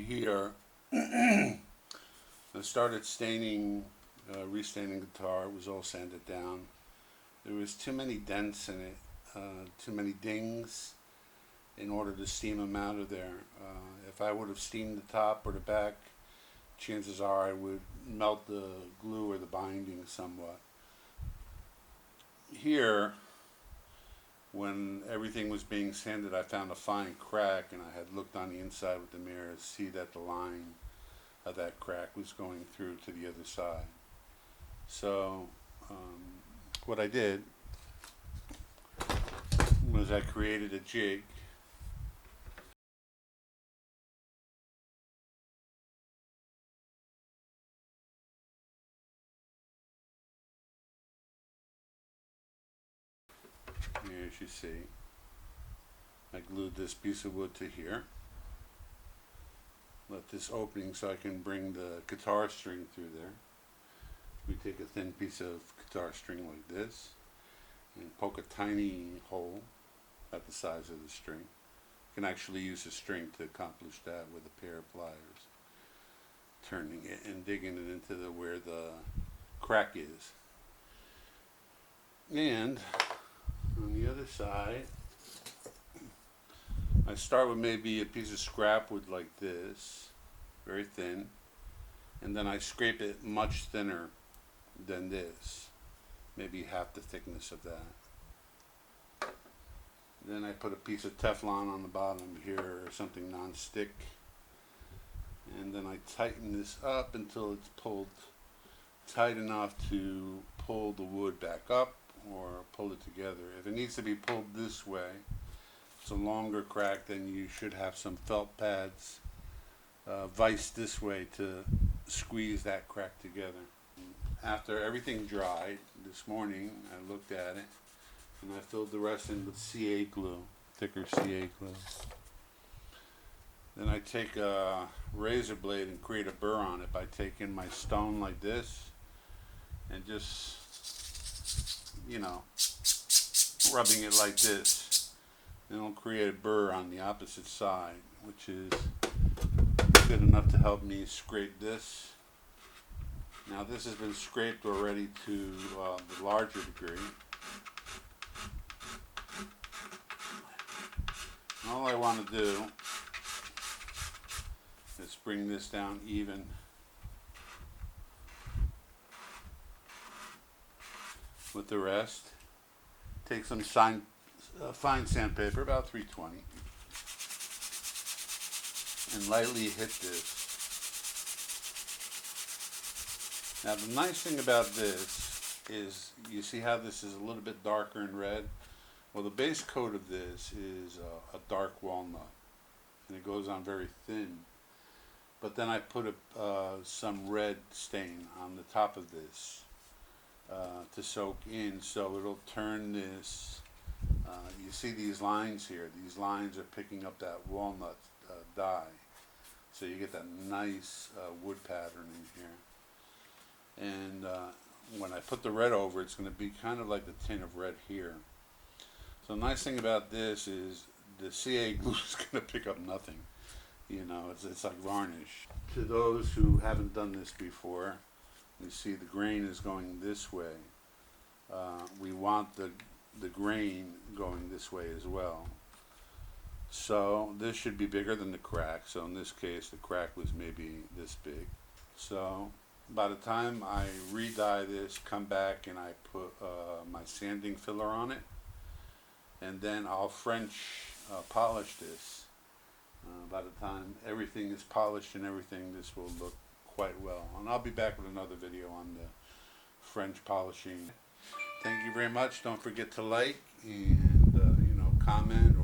here, I started staining, restaining the guitar. It was all sanded down. There was too many dents in it, too many dings in order to steam them out of there. If I would have steamed the top or the back, chances are I would melt the glue or the binding somewhat. Here, when everything was being sanded, I found a fine crack, and I had looked on the inside with the mirror to see that the line of that crack was going through to the other side. So what I did was I created a jig. Here, as you see, I glued this piece of wood to here. Left this opening so I can bring the guitar string through there. We take a thin piece of guitar string like this and poke a tiny hole at the size of the string. You can actually use a string to accomplish that with a pair of pliers. Turning it and digging it into where the crack is. And on the other side, I start with maybe a piece of scrap wood like this, very thin, and then I scrape it much thinner than this, maybe half the thickness of that. Then I put a piece of Teflon on the bottom here, or something non-stick, and then I tighten this up until it's pulled tight enough to pull the wood back up or pull it together. If it needs to be pulled this way, it's a longer crack, then you should have some felt pads viced this way to squeeze that crack together. After everything dried this morning, I looked at it and I filled the rest in with CA glue, thicker CA glue. Then I take a razor blade and create a burr on it by taking my stone like this and just, rubbing it like this. And it'll create a burr on the opposite side, which is good enough to help me scrape this. Now this has been scraped already to the larger degree. And all I want to do is bring this down even. With the rest. Take some fine sandpaper, about 320, and lightly hit this. Now the nice thing about this is, you see how this is a little bit darker in red? Well, the base coat of this is a dark walnut, and it goes on very thin. But then I put some red stain on the top of this to soak in, so it'll turn this. You see these lines here? These lines are picking up that walnut dye, so you get that nice wood pattern in here. And when I put the red over, it's going to be kind of like the tint of red here. So the nice thing about this is the CA glue is going to pick up nothing. It's like varnish. To those who haven't done this before, you see the grain is going this way. We want the grain going this way as well. So this should be bigger than the crack. So in this case, the crack was maybe this big. So by the time I re-dye this, come back and I put my sanding filler on it, and then I'll French polish this. By the time everything is polished and everything, this will look quite well. And I'll be back with another video on the French polishing. Thank you very much. Don't forget to like and comment